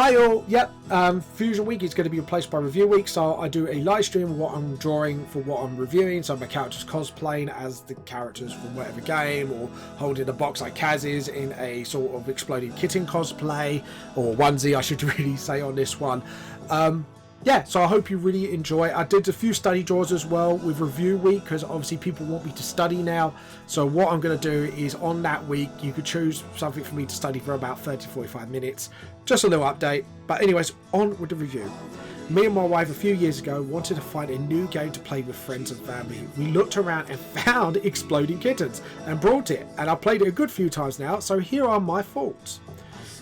Hi all, yep, Fusion Week is going to be replaced by Review Week, so I do a live stream of what I'm drawing for what I'm reviewing, so my character's cosplaying as the characters from whatever game, or holding a box like Kaz is in a sort of exploding kitten cosplay, or onesie I should really say on this one. Yeah, so I hope you really enjoy. I did a few study draws as well with Review Week, because obviously people want me to study now. So what I'm going to do is on that week, you could choose something for me to study for about 30-45 minutes. Just a little update. But anyways, on with the review. Me and my wife a few years ago wanted to find a new game to play with friends and family. We looked around and found Exploding Kittens and brought it. And I've played it a good few times now, so here are my thoughts.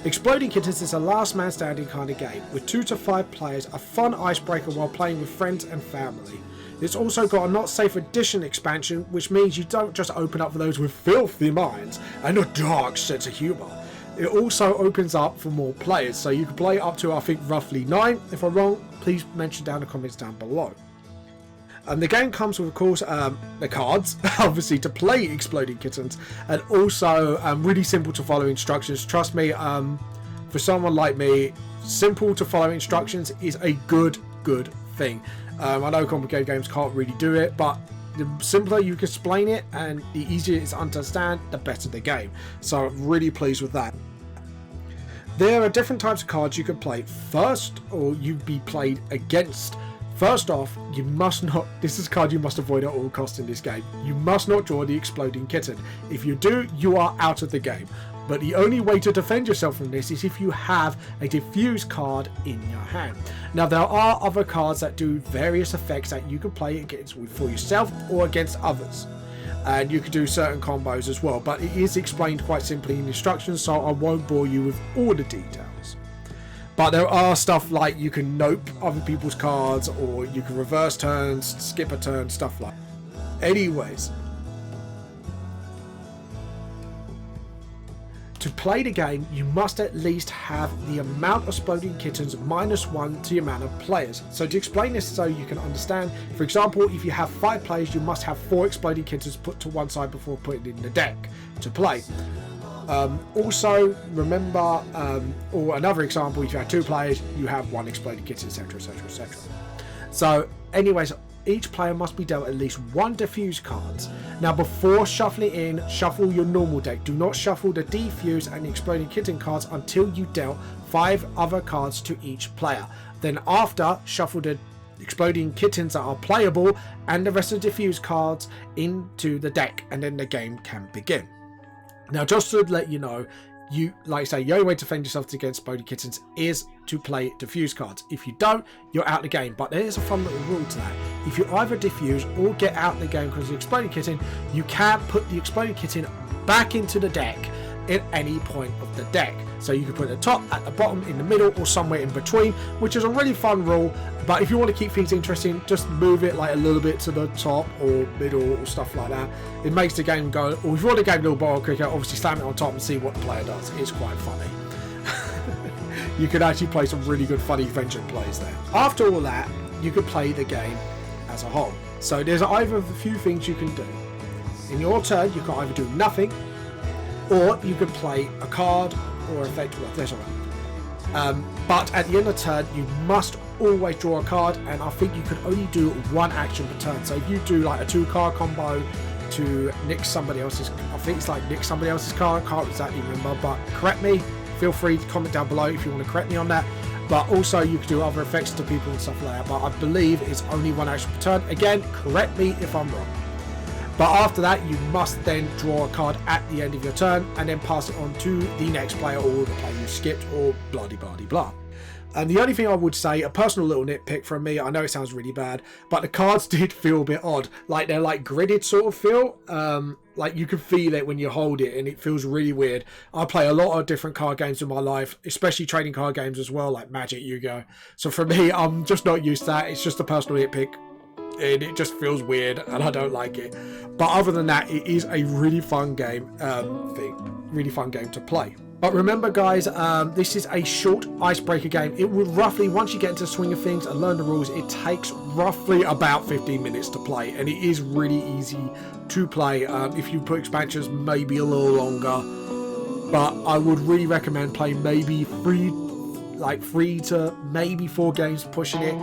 Exploding Kittens is a last man standing kind of game, with 2 to 5 players, a fun icebreaker while playing with friends and family. It's also got a not safe edition expansion, which means you don't just open up for those with filthy minds and a dark sense of humour. It also opens up for more players, so you can play up to I think roughly 9. If I'm wrong, please mention down in the comments down below. And the game comes with, of course, the cards, obviously, to play Exploding Kittens, and also really simple to follow instructions. Trust me, for someone like me, simple to follow instructions is a good thing. I know complicated games can't really do it, but the simpler you can explain it and the easier it is to understand, the better the game. So really pleased with that. There are different types of cards you can play first, or you'd be played against. First off, you must not, this is a card you must avoid at all costs in this game. You must not draw the Exploding Kitten. If you do, you are out of the game. But the only way to defend yourself from this is if you have a diffuse card in your hand. Now there are other cards that do various effects that you can play against for yourself or against others. And you can do certain combos as well, but it is explained quite simply in instructions, so I won't bore you with all the details. But there are stuff like you can nope other people's cards, or you can reverse turns, skip a turn, stuff like that. Anyways, to play the game, you must at least have the amount of Exploding Kittens -1 to the amount of players. So to explain this so you can understand, for example, if you have 5 players, you must have 4 Exploding Kittens put to one side before putting it in the deck to play. Also remember, or another example, if you have 2 players, you have 1 Exploding Kitten, etc, etc, etc. So anyways, each player must be dealt at least 1 diffuse cards. Now before shuffling in, shuffle your normal deck. Do not shuffle the defuse and the Exploding Kitten cards until you dealt 5 other cards to each player. Then after, shuffle the Exploding Kittens that are playable and the rest of the diffuse cards into the deck, and then the game can begin. Now just to let you know, you, like I say, the only way to defend yourself against Exploding Kittens is to play diffuse cards. If you don't, you're out of the game. But there is a fun little rule to that. If you either diffuse or get out of the game because of the Exploding Kitten, you can put the Exploding Kitten back into the deck at any point of the deck. So you can put it at the top, at the bottom, in the middle, or somewhere in between, which is a really fun rule. But if you want to keep things interesting, just move it like a little bit to the top or middle or stuff like that. It makes the game go, or if you want the game a little bit quicker, obviously slam it on top and see what the player does. It's quite funny. You can actually play some really good funny adventure plays there. After all that, you can play the game as a whole. So there's either of a few things you can do. In your turn, you can either do nothing, or you can play a card or effect. Well, there's all right. But at the end of the turn, you must always draw a card, and I think you can only do 1 action per turn. So if you do like a 2-card combo to nick somebody else's, I think it's like nick somebody else's card, I can't exactly remember, but correct me, feel free to comment down below if you want to correct me on that. But also you can do other effects to people and stuff like that, but I believe it's only 1 action per turn. Again, correct me if I'm wrong. But after that, you must then draw a card at the end of your turn and then pass it on to the next player, or the player you skipped, or blah-de-blah-de-blah. And the only thing I would say, a personal little nitpick from me, I know it sounds really bad, but the cards did feel a bit odd. Like they're like gridded sort of feel. Like you can feel it when you hold it, and it feels really weird. I play a lot of different card games in my life, especially trading card games as well, like Magic, Yu-Gi-Oh. So for me, I'm just not used to that. It's just a personal nitpick. And it just feels weird and I don't like it. But other than that, it is a really fun game really fun game to play. But remember guys, this is a short icebreaker game. It would roughly, once you get into the swing of things and learn the rules, it takes roughly about 15 minutes to play, and it is really easy to play. If you put expansions, maybe a little longer, but I would really recommend playing maybe like 3 to maybe 4 games pushing it.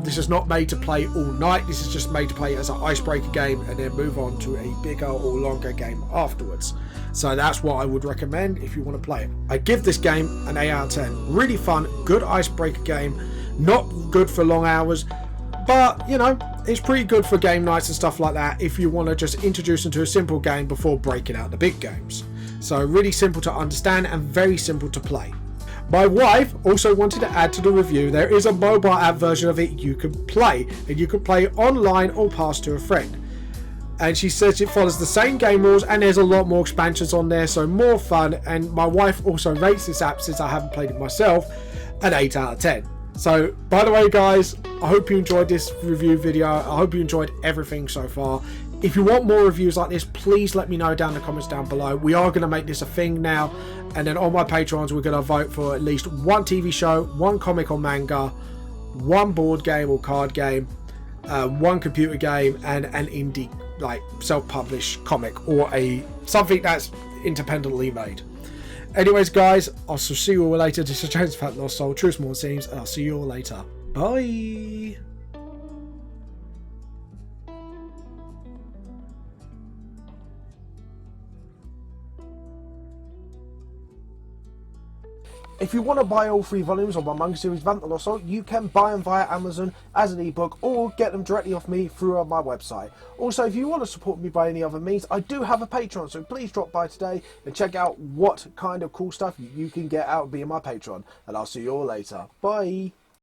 This is not made to play all night. This is just made to play as an icebreaker game and then move on to a bigger or longer game afterwards. So that's what I would recommend if you want to play it. I give this game an 8 out of 10. Really fun, good icebreaker game. Not good for long hours, but you know, it's pretty good for game nights and stuff like that if you want to just introduce into a simple game before breaking out the big games. So really simple to understand and very simple to play. My wife also wanted to add to the review, there is a mobile app version of it you can play, and you can play online or pass to a friend. And she says it follows the same game rules and there's a lot more expansions on there, so more fun. And my wife also rates this app, since I haven't played it myself, an 8 out of 10. So, by the way guys, I hope you enjoyed this review video. I hope you enjoyed everything so far. If you want more reviews like this, please let me know down in the comments down below. We are going to make this a thing now. And then on my Patrons, we're going to vote for at least 1 TV show, 1 comic or manga, 1 board game or card game, 1 computer game, and an indie, like self-published comic or something that's independently made. Anyways guys, I'll see you all later. This is James Fat Lost Soul, True Small Seams, and I'll see you all later. Bye. If you want to buy all 3 volumes of my manga series Vamp the Lost Soul, you can buy them via Amazon as an ebook or get them directly off me through my website. Also, if you want to support me by any other means, I do have a Patreon, so please drop by today and check out what kind of cool stuff you can get out of being my Patreon. And I'll see you all later. Bye!